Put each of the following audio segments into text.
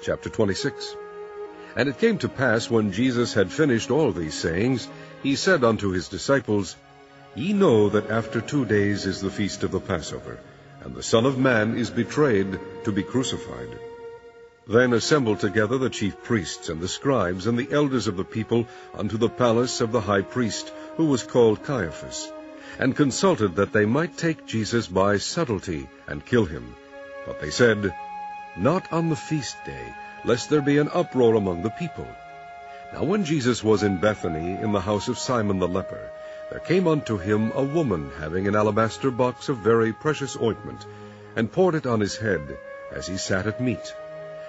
Chapter 26. And it came to pass, when Jesus had finished all these sayings, he said unto his disciples, Ye know that after 2 days is the feast of the Passover, and the Son of Man is betrayed to be crucified. Then assembled together the chief priests and the scribes and the elders of the people unto the palace of the high priest, who was called Caiaphas, and consulted that they might take Jesus by subtlety and kill him. But they said, Not on the feast day, lest there be an uproar among the people. Now when Jesus was in Bethany, in the house of Simon the leper, there came unto him a woman having an alabaster box of very precious ointment, and poured it on his head, as he sat at meat.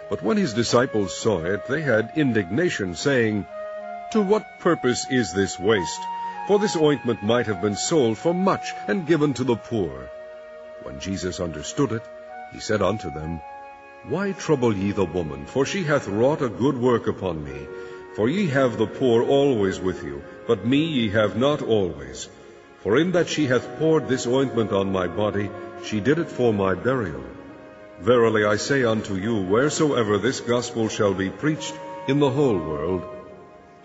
But when his disciples saw it, they had indignation, saying, To what purpose is this waste? For this ointment might have been sold for much, and given to the poor. When Jesus understood it, he said unto them, Why trouble ye the woman? For she hath wrought a good work upon me. For ye have the poor always with you, but me ye have not always. For in that she hath poured this ointment on my body, she did it for my burial. Verily I say unto you, wheresoever this gospel shall be preached in the whole world,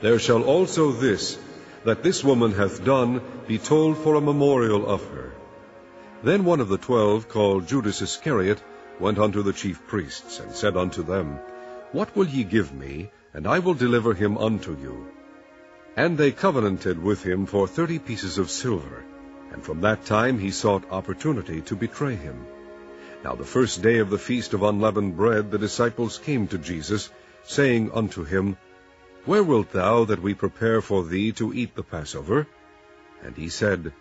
there shall also this, that this woman hath done, be told for a memorial of her. Then one of the 12, called Judas Iscariot, went unto the chief priests, and said unto them, What will ye give me, and I will deliver him unto you? And they covenanted with him for 30 pieces of silver, and from that time he sought opportunity to betray him. Now the first day of the feast of unleavened bread the disciples came to Jesus, saying unto him, Where wilt thou that we prepare for thee to eat the Passover? And he said,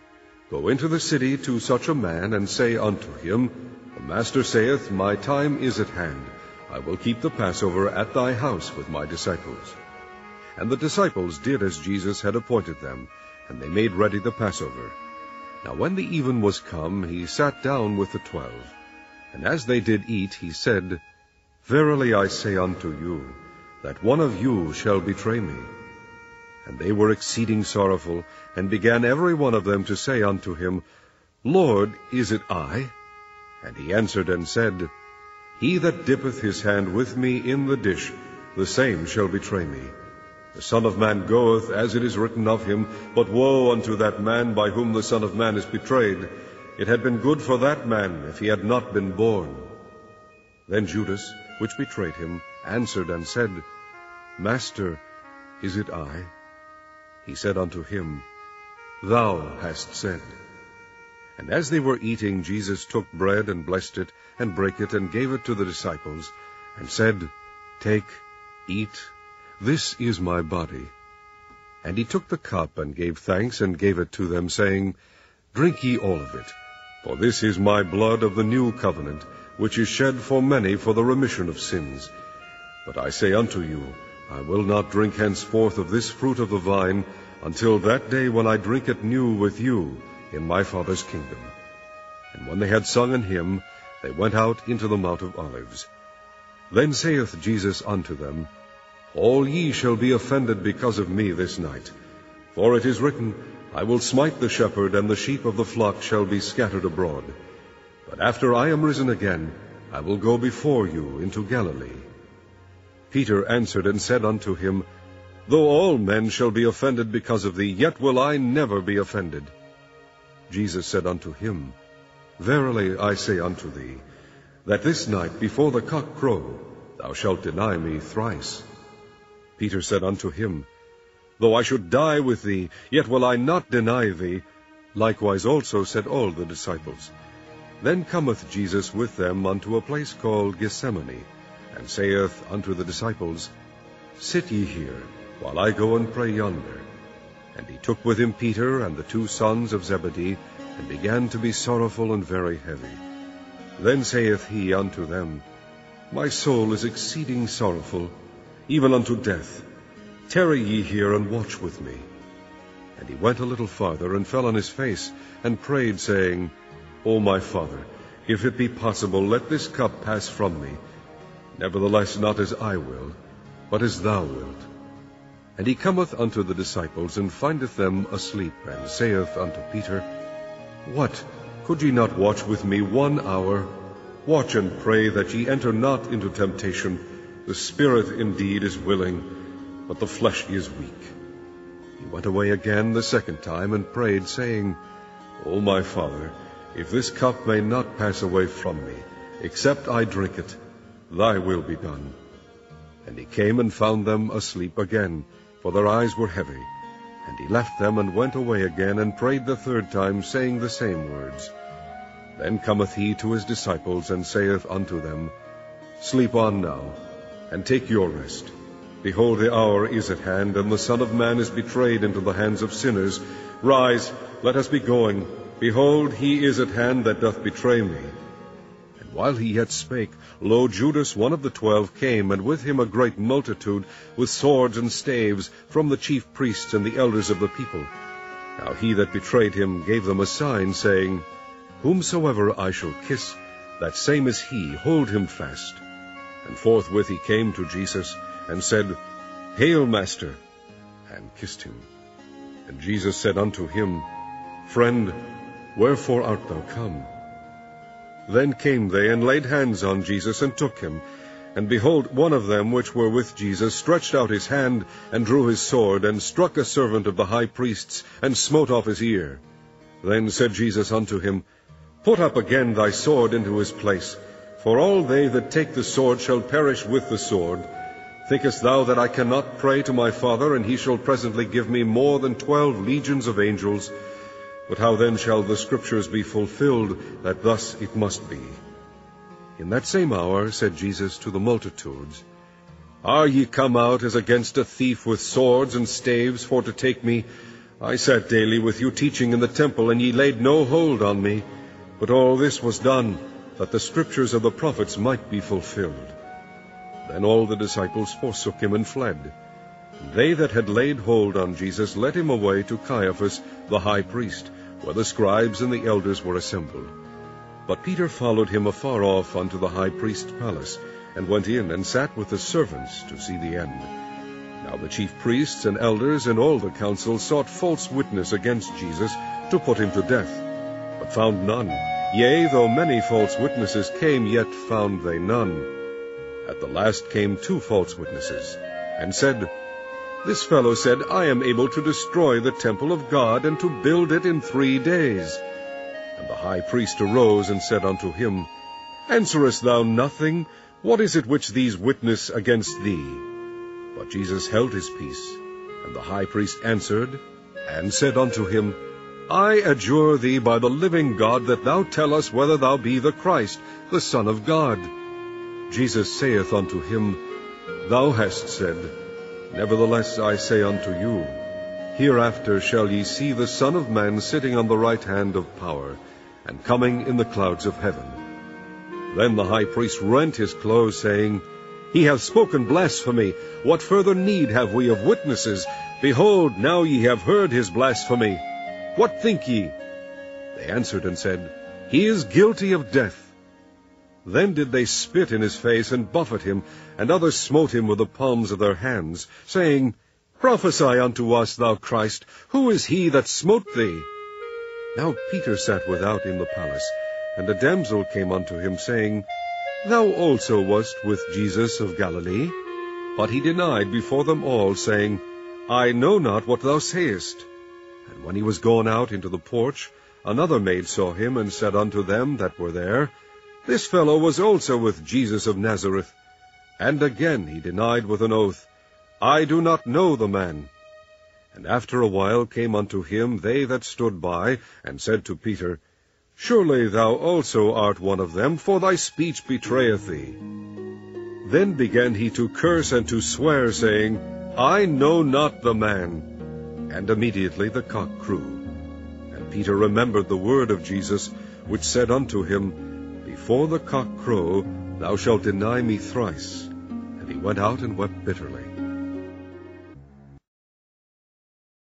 Go into the city to such a man, and say unto him, The Master saith, My time is at hand. I will keep the Passover at thy house with my disciples. And the disciples did as Jesus had appointed them, and they made ready the Passover. Now when the even was come, he sat down with the 12. And as they did eat, he said, Verily I say unto you, that one of you shall betray me. And they were exceeding sorrowful, and began every one of them to say unto him, Lord, is it I? And he answered and said, He that dippeth his hand with me in the dish, the same shall betray me. The Son of Man goeth, as it is written of him, but woe unto that man by whom the Son of Man is betrayed. It had been good for that man if he had not been born. Then Judas, which betrayed him, answered and said, Master, is it I? He said unto him, Thou hast said. And as they were eating, Jesus took bread, and blessed it, and brake it, and gave it to the disciples, and said, Take, eat, this is my body. And he took the cup, and gave thanks, and gave it to them, saying, Drink ye all of it, for this is my blood of the new covenant, which is shed for many for the remission of sins. But I say unto you, I will not drink henceforth of this fruit of the vine, until that day when I drink it new with you in my Father's kingdom. And when they had sung an hymn, they went out into the Mount of Olives. Then saith Jesus unto them, All ye shall be offended because of me this night. For it is written, I will smite the shepherd, and the sheep of the flock shall be scattered abroad. But after I am risen again, I will go before you into Galilee. Peter answered and said unto him, Though all men shall be offended because of thee, yet will I never be offended. Jesus said unto him, Verily I say unto thee, that this night before the cock crow, thou shalt deny me thrice. Peter said unto him, Though I should die with thee, yet will I not deny thee. Likewise also said all the disciples. Then cometh Jesus with them unto a place called Gethsemane, and saith unto the disciples, Sit ye here, while I go and pray yonder. And he took with him Peter and the 2 sons of Zebedee, and began to be sorrowful and very heavy. Then saith he unto them, My soul is exceeding sorrowful, even unto death. Tarry ye here, and watch with me. And he went a little farther, and fell on his face, and prayed, saying, O my Father, if it be possible, let this cup pass from me. Nevertheless, not as I will, but as thou wilt. And he cometh unto the disciples, and findeth them asleep, and saith unto Peter, What, could ye not watch with me 1 hour? Watch and pray that ye enter not into temptation. The spirit indeed is willing, but the flesh is weak." He went away again the second time and prayed, saying, "O my Father, if this cup may not pass away from me, except I drink it, thy will be done." And he came and found them asleep again, for their eyes were heavy. And he left them and went away again, and prayed the third time, saying the same words. Then cometh he to his disciples, and saith unto them, "Sleep on now, and take your rest. Behold, the hour is at hand, and the Son of Man is betrayed into the hands of sinners. Rise, let us be going. Behold, he is at hand that doth betray me." And while he yet spake, lo, Judas, one of the 12, came, and with him a great multitude, with swords and staves, from the chief priests and the elders of the people. Now he that betrayed him gave them a sign, saying, "Whomsoever I shall kiss, that same is he, hold him fast." And forthwith he came to Jesus, and said, "Hail, Master," and kissed him. And Jesus said unto him, "Friend, wherefore art thou come?" Then came they, and laid hands on Jesus, and took him. And behold, one of them which were with Jesus stretched out his hand, and drew his sword, and struck a servant of the high priest's, and smote off his ear. Then said Jesus unto him, "Put up again thy sword into his place, for all they that take the sword shall perish with the sword. Thinkest thou that I cannot pray to my Father, and he shall presently give me more than 12 legions of angels? But how then shall the Scriptures be fulfilled, that thus it must be?" In that same hour said Jesus to the multitudes, "Are ye come out as against a thief with swords and staves for to take me? I sat daily with you teaching in the temple, and ye laid no hold on me. But all this was done, that the Scriptures of the prophets might be fulfilled." Then all the disciples forsook him and fled. And they that had laid hold on Jesus led him away to Caiaphas the high priest, where the scribes and the elders were assembled. But Peter followed him afar off unto the high priest's palace, and went in and sat with the servants to see the end. Now the chief priests and elders and all the council sought false witness against Jesus, to put him to death, but found none. Yea, though many false witnesses came, yet found they none. At the last came 2 false witnesses, and said, "This fellow said, I am able to destroy the temple of God, and to build it in 3 days. And the high priest arose and said unto him, "Answerest thou nothing? What is it which these witness against thee?" But Jesus held his peace. And the high priest answered, and said unto him, "I adjure thee by the living God, that thou tell us whether thou be the Christ, the Son of God." Jesus saith unto him, "Thou hast said. Nevertheless I say unto you, hereafter shall ye see the Son of Man sitting on the right hand of power, and coming in the clouds of heaven." Then the high priest rent his clothes, saying, "He hath spoken blasphemy. What further need have we of witnesses? Behold, now ye have heard his blasphemy. What think ye?" They answered and said, "He is guilty of death." Then did they spit in his face, and buffet him, and others smote him with the palms of their hands, saying, "Prophesy unto us, thou Christ, who is he that smote thee?" Now Peter sat without in the palace, and a damsel came unto him, saying, "Thou also wast with Jesus of Galilee." But he denied before them all, saying, "I know not what thou sayest." And when he was gone out into the porch, another maid saw him, and said unto them that were there, "This fellow was also with Jesus of Nazareth." And again he denied with an oath, "I do not know the man." And after a while came unto him they that stood by, and said to Peter, "Surely thou also art one of them, for thy speech betrayeth thee." Then began he to curse and to swear, saying, "I know not the man." And immediately the cock crew. And Peter remembered the word of Jesus, which said unto him, "Before the cock crow, thou shalt deny me thrice." And he went out and wept bitterly.